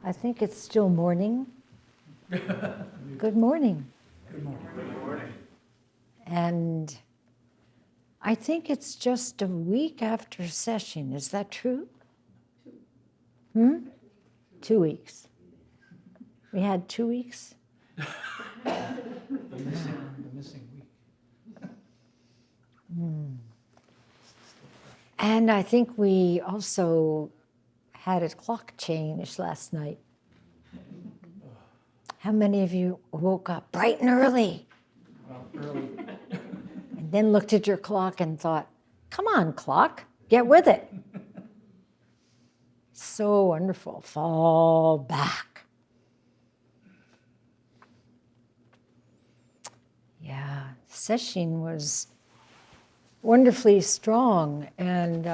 I think it's still morning. Good morning. Good morning. Good morning. And I think it's just a week after session. Is that true? 2 weeks. We had 2 weeks? The missing week. And I think we also had a clock change last night. How many of you woke up bright and early Well, early. and then looked at your clock and thought, come on, clock, get with it? So wonderful. Fall back. Yeah, session was wonderfully strong, and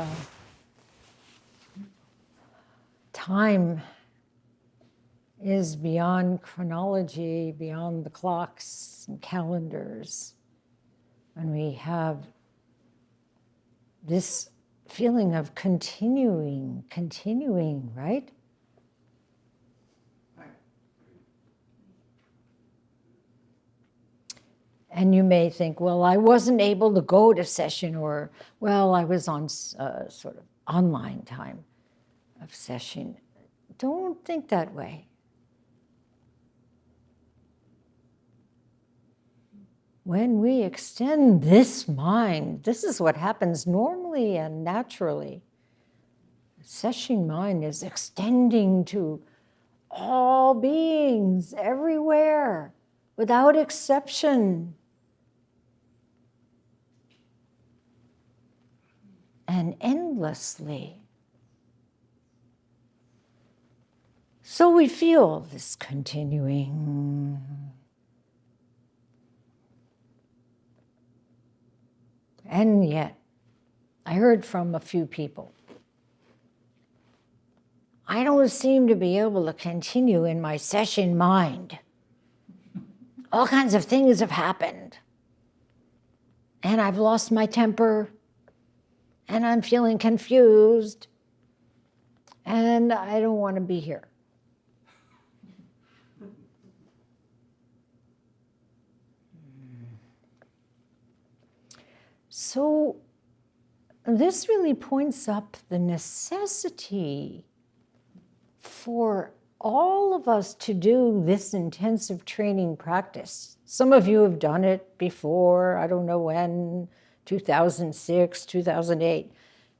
time is beyond chronology, beyond the clocks and calendars. And we have this feeling of continuing, right? And you may think, well, I wasn't able to go to session, or, well, I was on sort of online time of session. Don't think that way. When we extend this mind, this is what happens normally and naturally. Session mind is extending to all beings everywhere, without exception. And endlessly. So we feel this continuing. And yet, I heard from a few people, I don't seem to be able to continue in my session mind. All kinds of things have happened. And I've lost my temper. And I'm feeling confused. And I don't want to be here. So this really points up the necessity for all of us to do this intensive training practice. Some of you have done it before, I don't know when, 2006, 2008,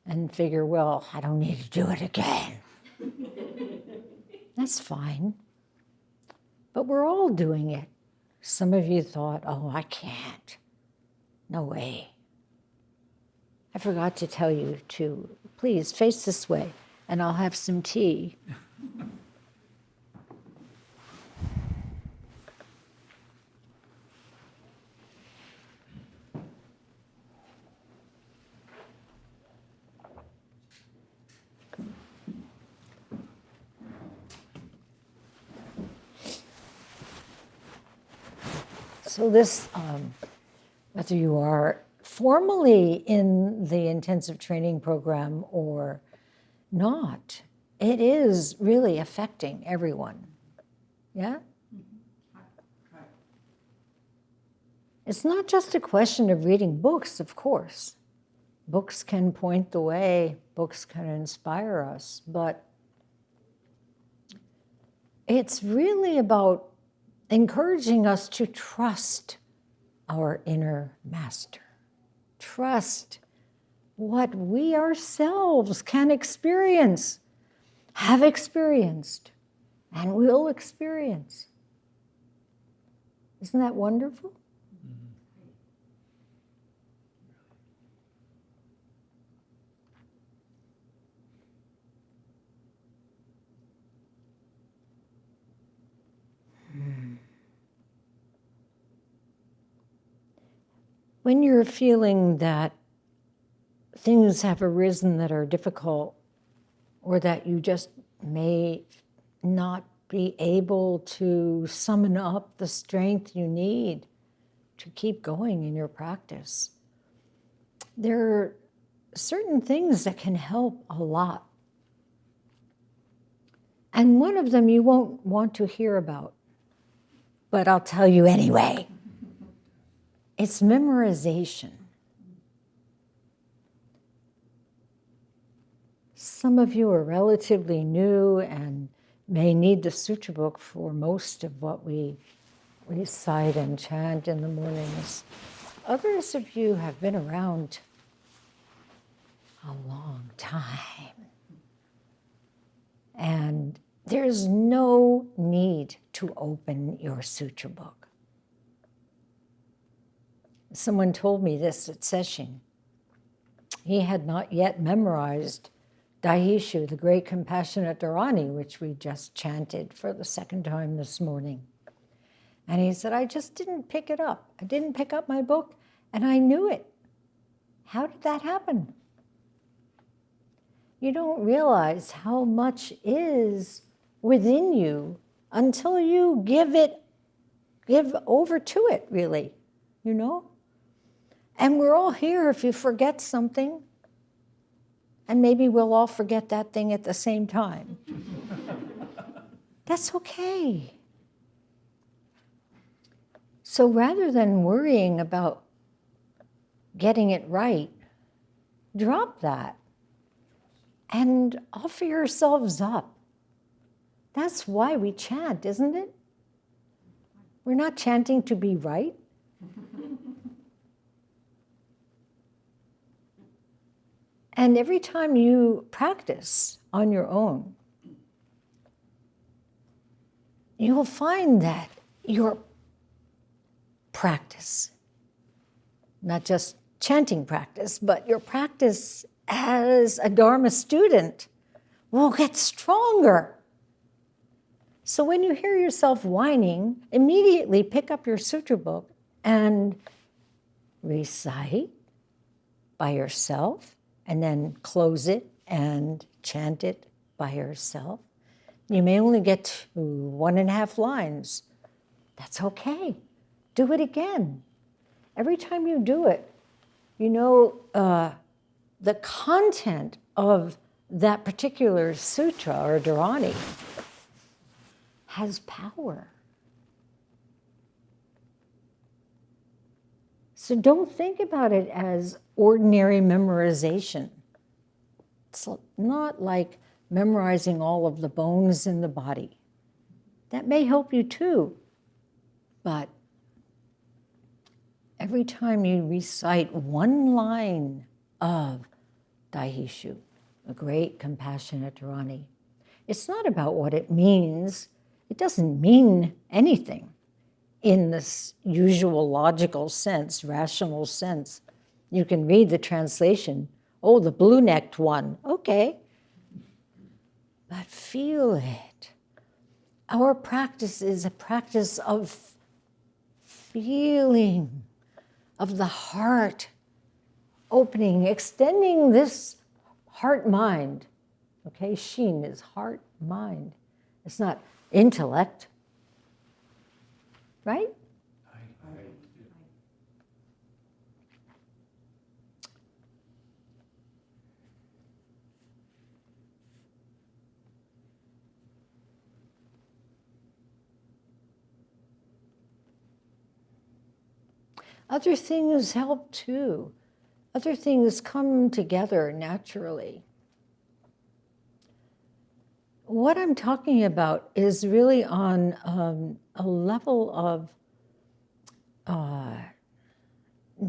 and figure, well, I don't need to do it again. That's fine. But we're all doing it. Some of you thought, oh, I can't. No way. I forgot to tell you to please face this way, and I'll have some tea. So this, whether you are formally in the intensive training program or not, it is really affecting everyone. Yeah? It's not just a question of reading books, of course. Books can point the way, books can inspire us, but it's really about encouraging us to trust our inner master. Trust what we ourselves can experience, have experienced, and will experience. Isn't that wonderful? When you're feeling that things have arisen that are difficult, or that you just may not be able to summon up the strength you need to keep going in your practice, there are certain things that can help a lot. And one of them you won't want to hear about, but I'll tell you anyway. It's memorization. Some of you are relatively new and may need the sutra book for most of what we recite and chant in the mornings. Others of you have been around a long time. And there's no need to open your sutra book. Someone told me this at session. He had not yet memorized Teisho, the great compassionate Dharani, which we just chanted for the second time this morning. And he said, I just didn't pick it up. I didn't pick up my book, and I knew it. How did that happen? You don't realize how much is within you until you give over to it, really, you know? And we're all here if you forget something, and maybe we'll all forget that thing at the same time. That's okay. So rather than worrying about getting it right, drop that and offer yourselves up. That's why we chant, isn't it? We're not chanting to be right. And every time you practice on your own, you will find that your practice, not just chanting practice, but your practice as a Dharma student will get stronger. So when you hear yourself whining, immediately pick up your sutra book and recite by yourself, and then close it and chant it by yourself. You may only get to 1.5 lines. That's okay. Do it again. Every time you do it, you know the content of that particular sutra or dharani has power. So don't think about it as ordinary memorization. It's not like memorizing all of the bones in the body. That may help you too, but every time you recite one line of Teisho, a great compassionate dharani, it's not about what it means. It doesn't mean anything in this usual logical sense, rational sense. You can read the translation. Oh, the blue-necked one. Okay. But feel it. Our practice is a practice of feeling, of the heart opening, extending this heart-mind. Okay, Shin is heart-mind. It's not intellect. Right? Other things help too. Other things come together naturally. What I'm talking about is really on a level of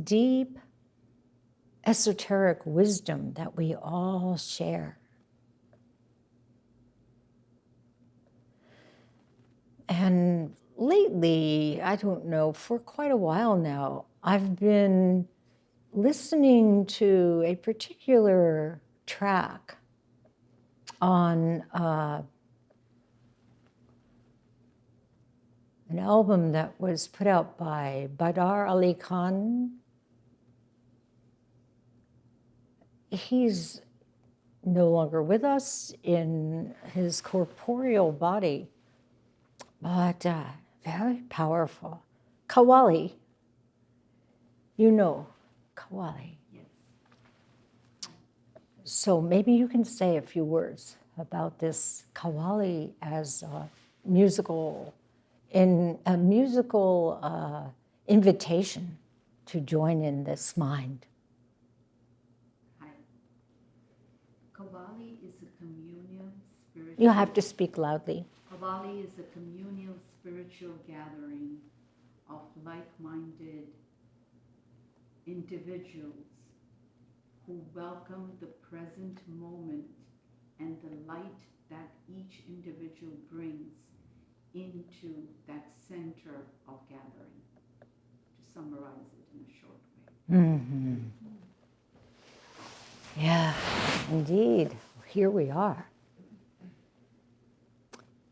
deep esoteric wisdom that we all share. And lately, I don't know, for quite a while now, I've been listening to a particular track on an album that was put out by Badar Ali Khan. He's no longer with us in his corporeal body, but very powerful. Kawali, you know Kawali. Yes. So maybe you can say a few words about this kawali as a musical invitation to join in this mind. Hi. Kawali is a communal spiritual. You have to speak loudly. Kawali is a communal spiritual gathering of like-minded individuals who welcome the present moment and the light that each individual brings into that center of gathering, to summarize it in a short way. Mm-hmm. Yeah, indeed. Here we are.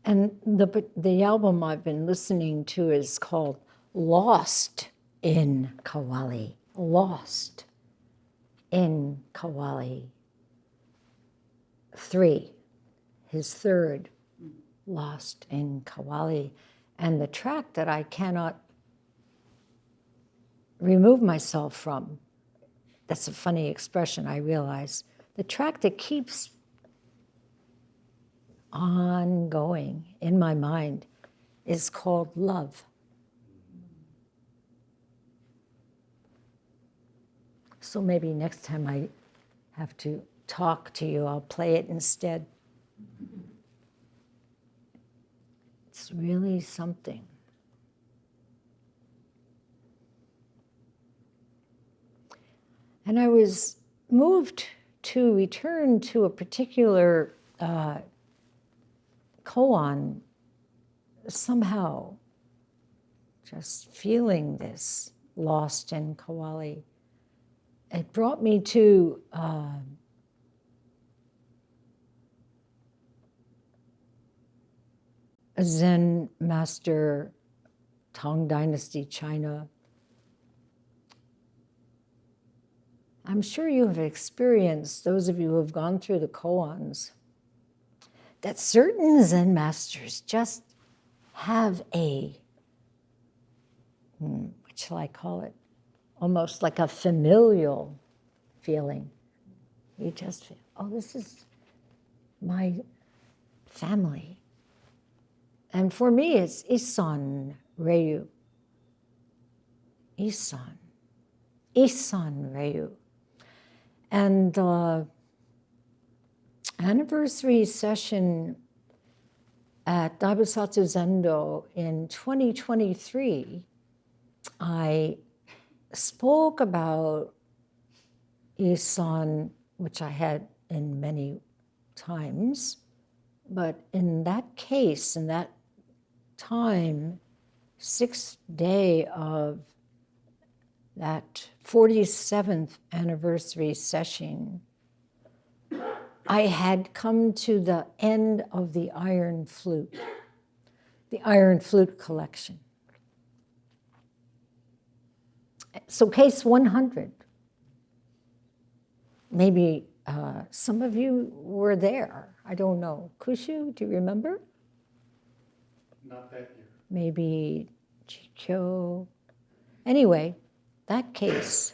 And the album I've been listening to is called Lost in Kawali. Lost in Kawali. 3, his third, Lost in Kawali. And the track that I cannot remove myself from, that's a funny expression, I realize, the track that keeps on going in my mind is called Love. So maybe next time I have to talk to you, I'll play it instead. It's really something. And I was moved to return to a particular koan somehow, just feeling this lost in Kawali. It brought me to a Zen master, Tang Dynasty, China. I'm sure you have experienced, those of you who have gone through the koans, that certain Zen masters just have a, what shall I call it? Almost like a familial feeling. You just feel, oh, this is my family. And for me, it's Isan Ryu. Isan Ryu. And the anniversary session at Daibusatsu Zendo in 2023, I spoke about Isan, which I had in many times, but in that case, in that time, 6th day of that 47th anniversary session, I had come to the end of the Iron Flute collection. So case 100, maybe some of you were there. I don't know. Kushu, do you remember? Not that year. Maybe Chikyo. Anyway, that case.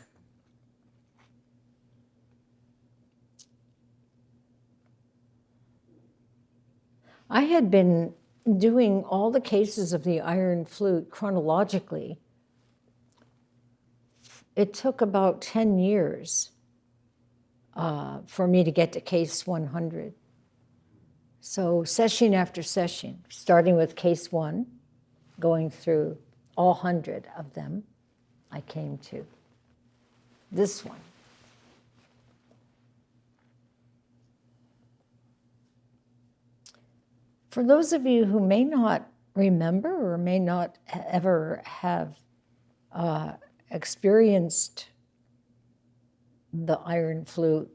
I had been doing all the cases of the Iron Flute chronologically. It took about 10 years for me to get to case 100. So session after session, starting with case 1, going through all 100 of them, I came to this one. For those of you who may not remember or may not ever have experienced the Iron Flute,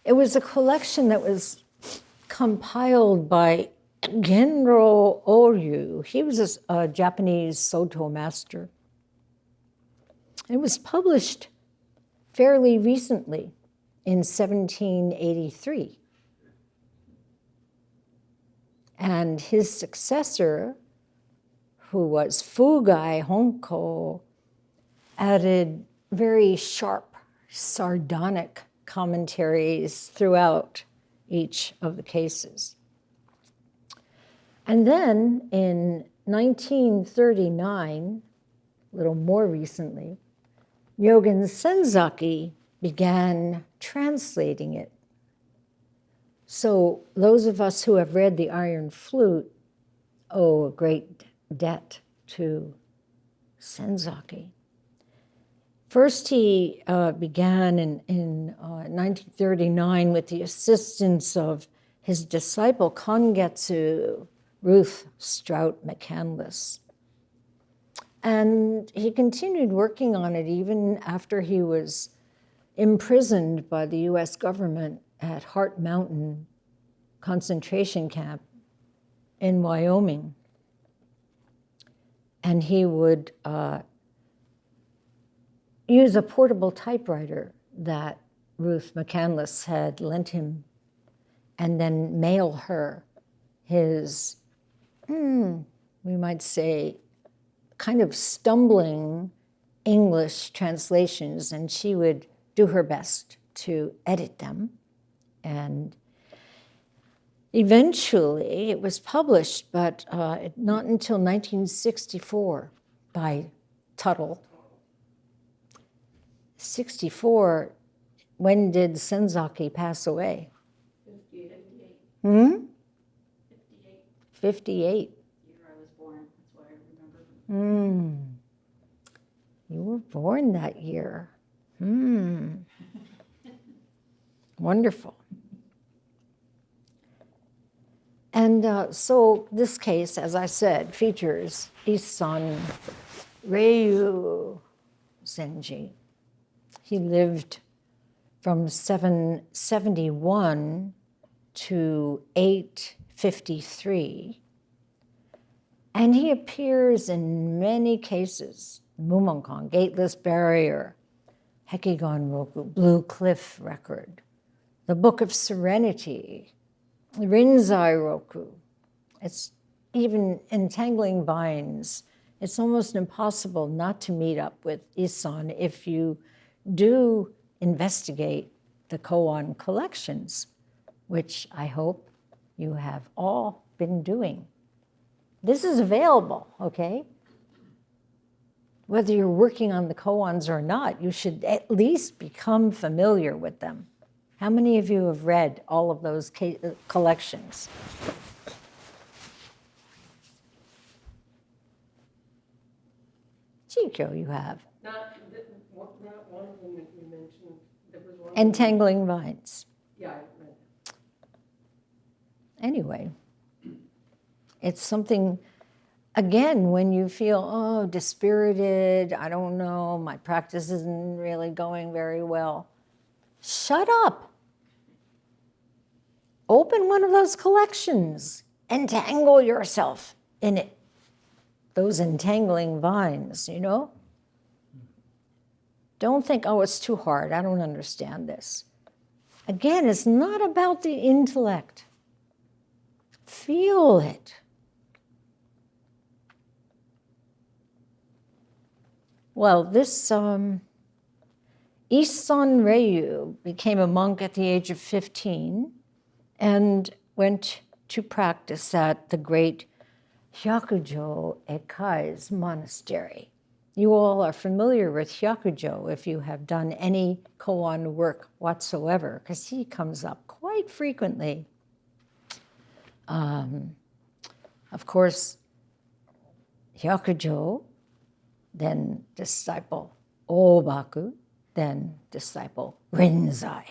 it was a collection that was compiled by Genro Oryu. He was a Japanese Soto master. It was published fairly recently in 1783. And his successor, who was Fugai Honko, added very sharp, sardonic commentaries throughout each of the cases. And then in 1939, a little more recently, Nyogen Senzaki began translating it. So those of us who have read The Iron Flute owe a great debt to Senzaki. First, he began in 1939 with the assistance of his disciple Kongetsu Ruth Strout McCandless. And he continued working on it even after he was imprisoned by the US government at Heart Mountain concentration camp in Wyoming. And he would use a portable typewriter that Ruth McCandless had lent him and then mail her his, we might say, kind of stumbling English translations, and she would do her best to edit them. And eventually it was published, but not until 1964 by Tuttle. 64, when did Senzaki pass away? 58. 58. Year I was born, that's why I remember. You were born that year. Wonderful. And so this case, as I said, features Isan Ryu Zenji. He lived from 771 to 853. And he appears in many cases: Mumonkan, Gateless Barrier, Hekigon Roku, Blue Cliff Record, the Book of Serenity, Rinzai Roku. It's even Entangling Vines. It's almost impossible not to meet up with Isan if you do investigate the koan collections, which I hope you have all been doing. This is available, okay? Whether you're working on the koans or not, you should at least become familiar with them. How many of you have read all of those collections? Chicho, you have. Not one of them that you mentioned. There was one. Entangling Vines. Yeah, I read that. Anyway, it's something, again, when you feel, dispirited, I don't know, my practice isn't really going very well, shut up. Open one of those collections. Entangle yourself in it. Those entangling vines, you know? Don't think, it's too hard. I don't understand this. Again, it's not about the intellect. Feel it. Well, this Isan Ryu became a monk at the age of 15 and went to practice at the great Hyakujo Ekai's monastery. You all are familiar with Hyakujo if you have done any koan work whatsoever, because he comes up quite frequently. Of course, Hyakujo, then disciple Obaku, then disciple Rinzai.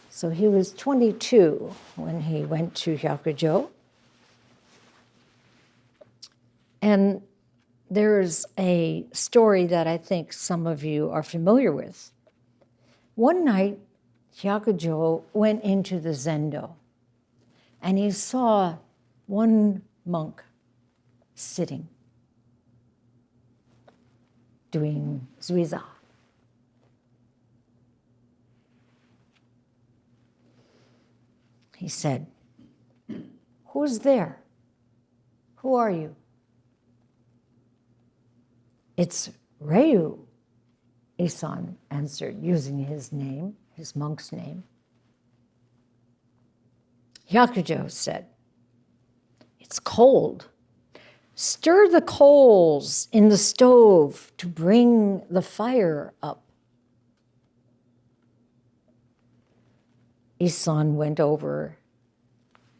So he was 22 when he went to Hyakujo. And there's a story that I think some of you are familiar with. One night, Hyakujo went into the zendo, and he saw one monk sitting, doing zuiza. He said, "Who's there? Who are you?" "It's Ryu." Isan answered, using his name, his monk's name. Hyakujo said, "It's cold. Stir the coals in the stove to bring the fire up." Isan went over,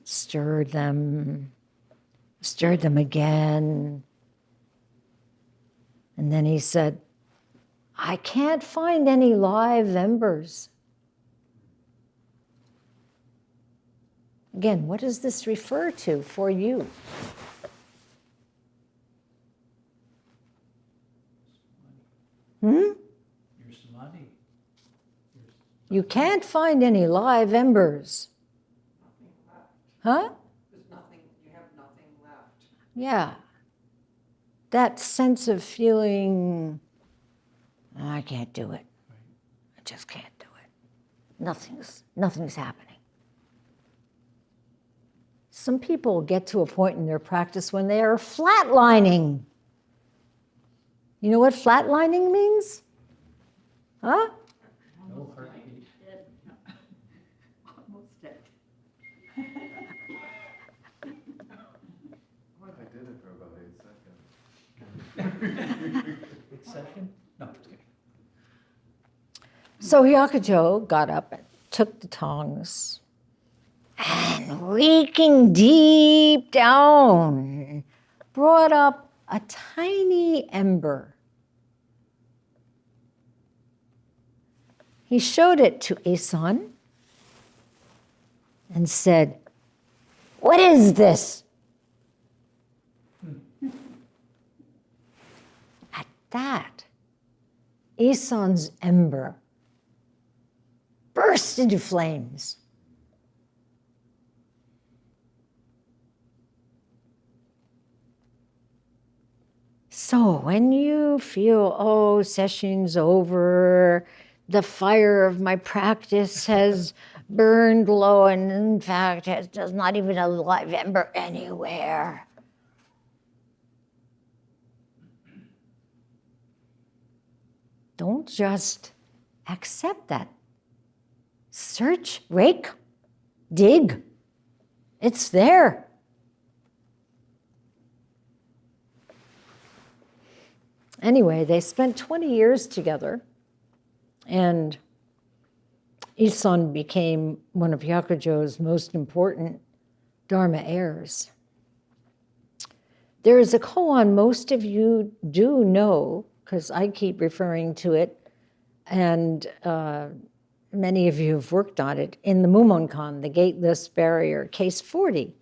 stirred them again. And then he said, "I can't find any live embers." Again, what does this refer to for you? Your samadhi. You can't find any live embers. Nothing left. Huh? There's nothing, you have nothing left. Yeah. That sense of feeling, I can't do it. I just can't do it. Nothing's happening. Some people get to a point in their practice when they are flatlining. You know what flatlining means? Huh? No heartbeat. Dead. Almost dead. I did it for about 8 seconds. Session? No, just kidding. So Hyakujo got up and took the tongs and reeking deep down, brought up a tiny ember. He showed it to Isan and said, "What is this?" At that, Isan's ember burst into flames. So when you feel, oh, session's over, the fire of my practice has burned low, and in fact, there's not even a live ember anywhere. Don't just accept that. Search, rake, dig. It's there. Anyway, they spent 20 years together, and Isan became one of Hyakujo's most important Dharma heirs. There is a koan most of you do know, because I keep referring to it, and many of you have worked on it, in the Mumonkan, the Gateless Barrier, Case 40.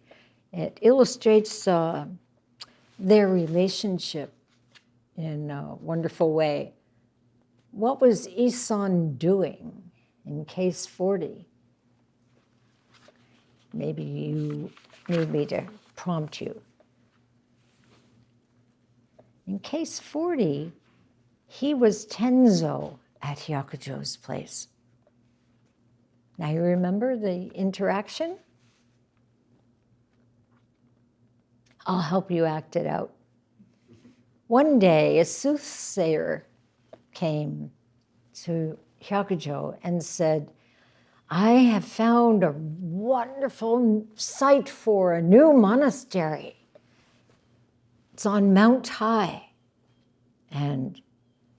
It illustrates their relationship in a wonderful way. What was Isan doing in Case 40? Maybe you need me to prompt you. In Case 40, he was Tenzo at Hyakujo's place. Now you remember the interaction? I'll help you act it out. One day, a soothsayer came to Hyakujo and said, "I have found a wonderful site for a new monastery. It's on Mount High." And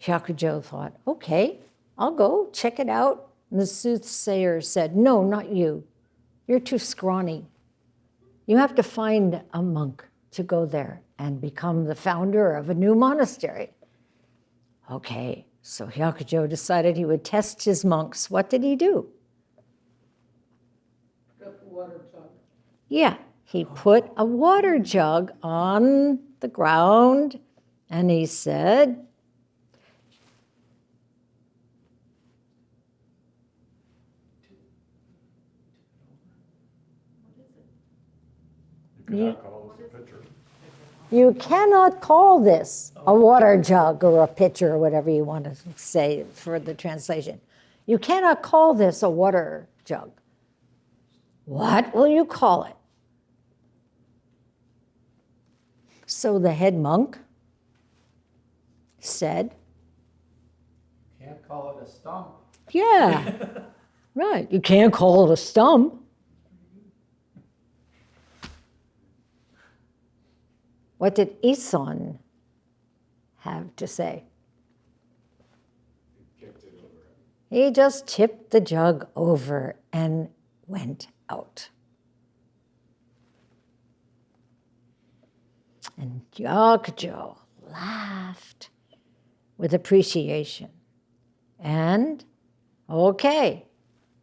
Hyakujo thought, okay, I'll go check it out. And the soothsayer said, "No, not you. You're too scrawny. You have to find a monk to go there and become the founder of a new monastery." Okay, so Hyakujo decided he would test his monks. What did he do? Got the water jug. Yeah, he put a water jug on the ground and he said, You cannot call this a pitcher. "You cannot call this a water jug or a pitcher," or whatever you want to say for the translation. "You cannot call this a water jug. What will you call it?" So the head monk said, Can't call it a stump. Yeah, right. You can't call it a stump. What did Eson have to say? Kicked it over. He just tipped the jug over and went out. And Yagjo laughed with appreciation. And, okay,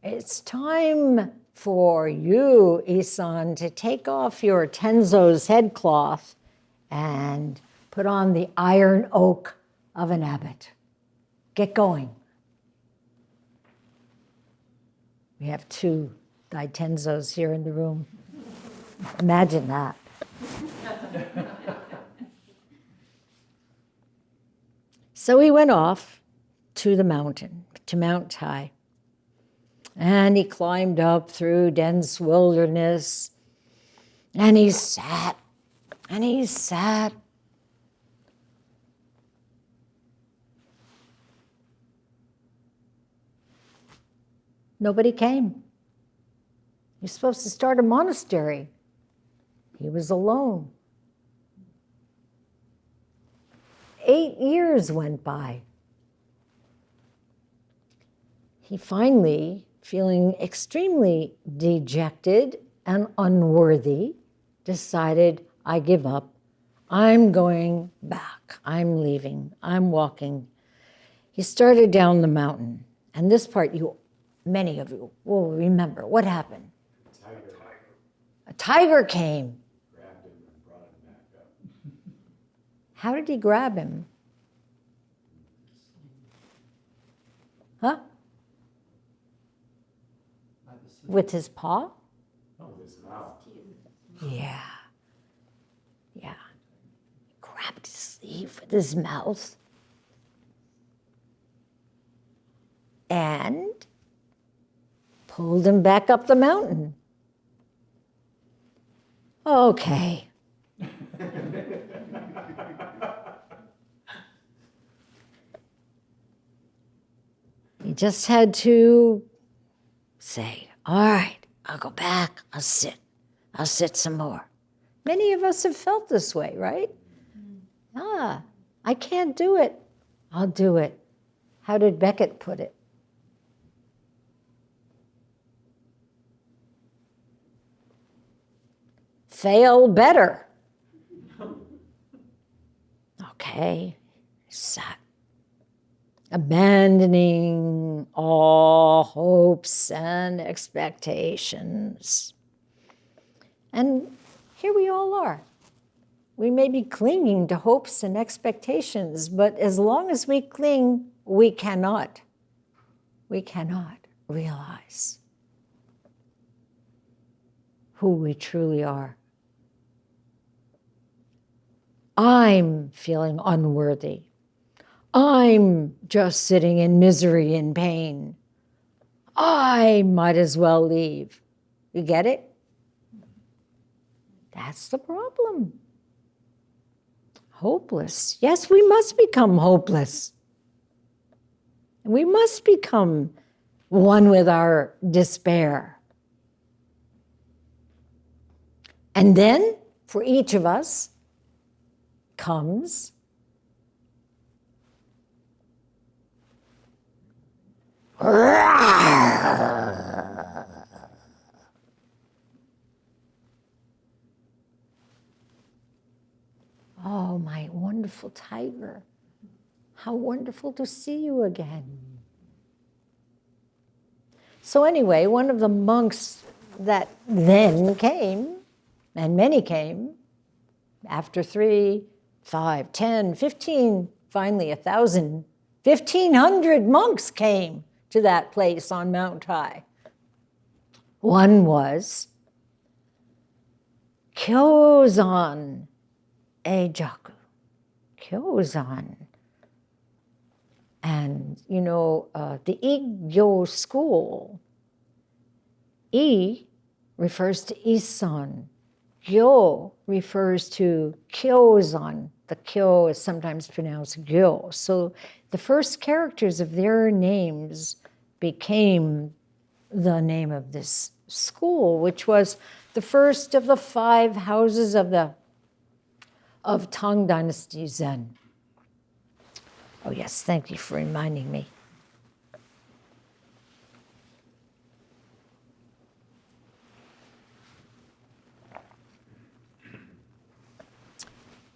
it's time for you, Isan, to take off your Tenzo's headcloth and put on the iron oak of an abbot. Get going. We have 2 Daitenzos here in the room. Imagine that. So he went off to the mountain, to Mount Tai. And he climbed up through dense wilderness. And he sat, and he sat. Nobody came. You're supposed to start a monastery. He was alone. 8 years went by. He finally, feeling extremely dejected and unworthy, decided, I give up. I'm going back. I'm leaving. I'm walking. He started down the mountain. And this part, many of you will remember. What happened? Tiger A tiger came. grabbed him and brought him back up. How did he grab him? Huh? By the sleeve. With his paw? With his mouth. Yeah. Yeah. Grabbed his sleeve with his mouth. And pulled him back up the mountain. Okay. He just had to say, all right, I'll go back, I'll sit some more. Many of us have felt this way, right? I can't do it, I'll do it. How did Beckett put it? Fail better. Okay, sat. Abandoning all hopes and expectations. And here we all are. We may be clinging to hopes and expectations, but as long as we cling, we cannot realize who we truly are. I'm feeling unworthy. I'm just sitting in misery and pain. I might as well leave. You get it? That's the problem. Hopeless. Yes, we must become hopeless. We must become one with our despair. And then, for each of us, comes oh, my wonderful tiger. How wonderful to see you again. So anyway, one of the monks that then came, and many came, after 3, 5, 10, 15, finally 1,000, 1,500 monks came to that place on Mount Tai. One was Kyozan Eijaku. Kyozan. And, you know, the Igyo school, I refers to Isan. Gyo refers to Kyozan. The Kyo is sometimes pronounced Gyo. So the first characters of their names became the name of this school, which was the first of the 5 houses of Tang Dynasty Zen. Oh yes, thank you for reminding me.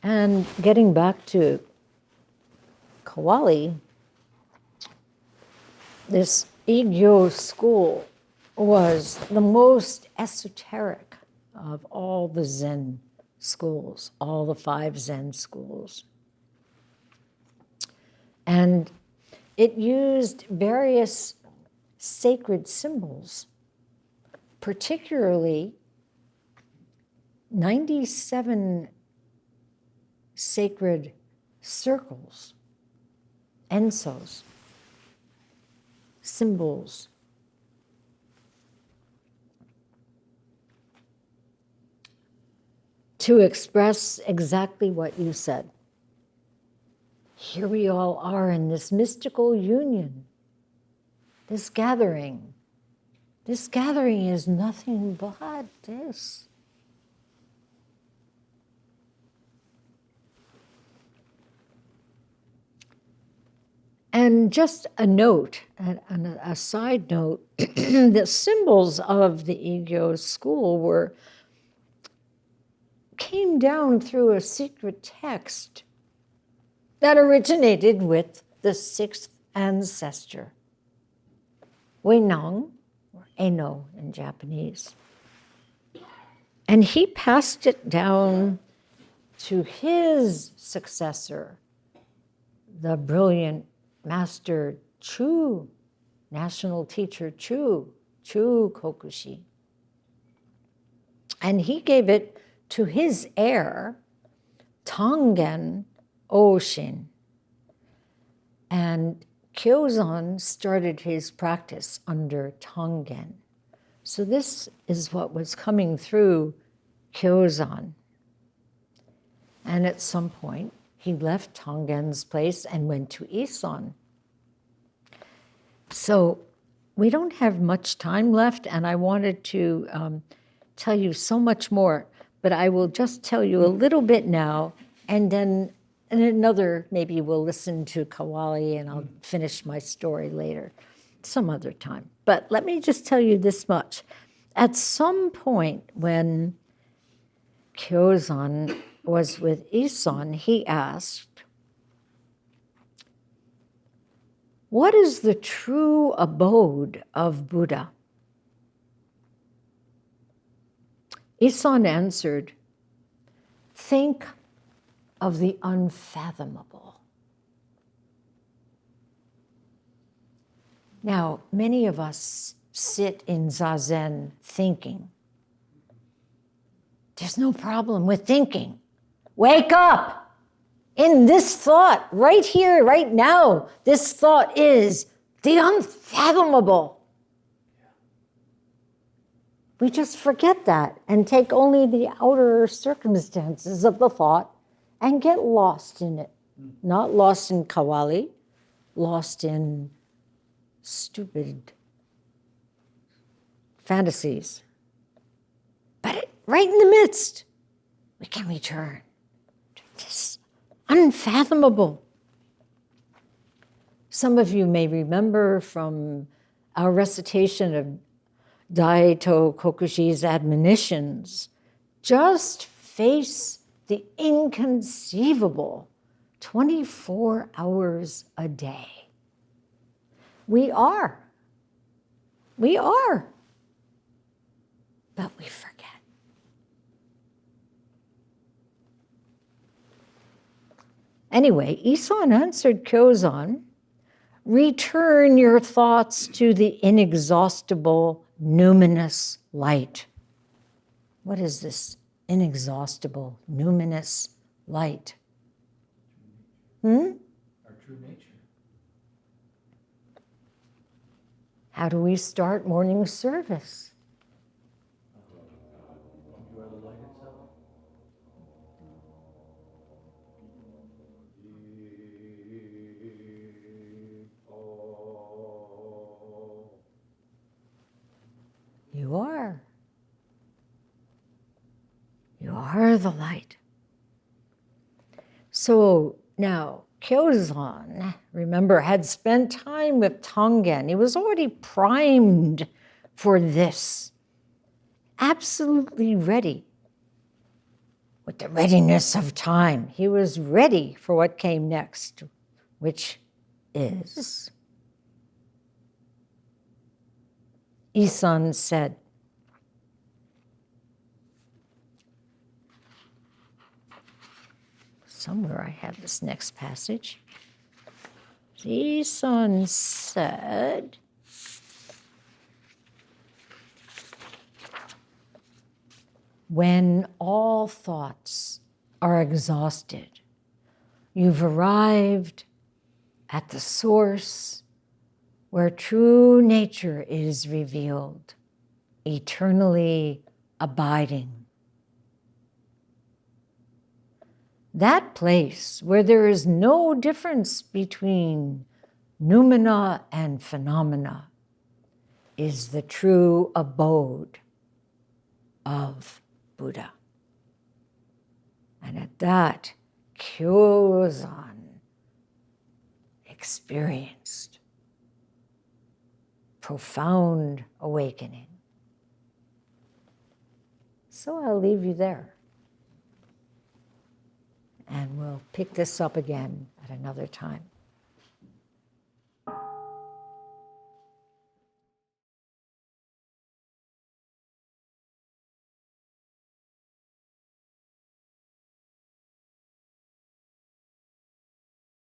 And getting back to Kawali, this Igyo school was the most esoteric of all the Zen schools, all the 5 Zen schools. And it used various sacred symbols, particularly 97 sacred circles, ensos, symbols. To express exactly what you said. Here we all are in this mystical union, this gathering. This gathering is nothing but this. And just a note, a side note, the symbols of the Igyo school came down through a secret text that originated with the 6th ancestor, Wenang, or Eno in Japanese. And he passed it down to his successor, the brilliant Master Chu, national teacher Chu Kokushi. And he gave it to his heir, Tongen Oshin. And Kyozan started his practice under Tongen. So this is what was coming through Kyozan. And at some point, he left Tongen's place and went to Isan. So we don't have much time left, and I wanted to tell you so much more, but I will just tell you a little bit now, and then in another, maybe we'll listen to Kawali, and I'll finish my story later, some other time. But let me just tell you this much. At some point when Kyozan was with Isan, he asked, "What is the true abode of Buddha?" Isan answered, "Think of the unfathomable." Now, many of us sit in Zazen thinking. There's no problem with thinking. Wake up in this thought right here, right now. This thought is the unfathomable. We just forget that and take only the outer circumstances of the thought and get lost in it. Not lost in Kawali, lost in stupid fantasies. But right in the midst, we can return to this unfathomable. Some of you may remember from our recitation of Daito Kokushi's admonitions, just face the inconceivable 24 hours a day. We are. But we forget. Anyway, Isan answered Kyozan, "Return your thoughts to the inexhaustible, numinous light." What is this inexhaustible, numinous light? Our true nature. How do we start morning service? You are the light itself. the light. So now, Kyozan, remember, had spent time with Tongen. He was already primed for this, absolutely ready. With the readiness of time, he was ready for what came next, which is, Isan said, somewhere I have this next passage. Isan said, when all thoughts are exhausted, you've arrived at the source where true nature is revealed, eternally abiding. That place where there is no difference between noumena and phenomena is the true abode of Buddha. And at that, Kyozan experienced profound awakening. So I'll leave you there. And we'll pick this up again at another time.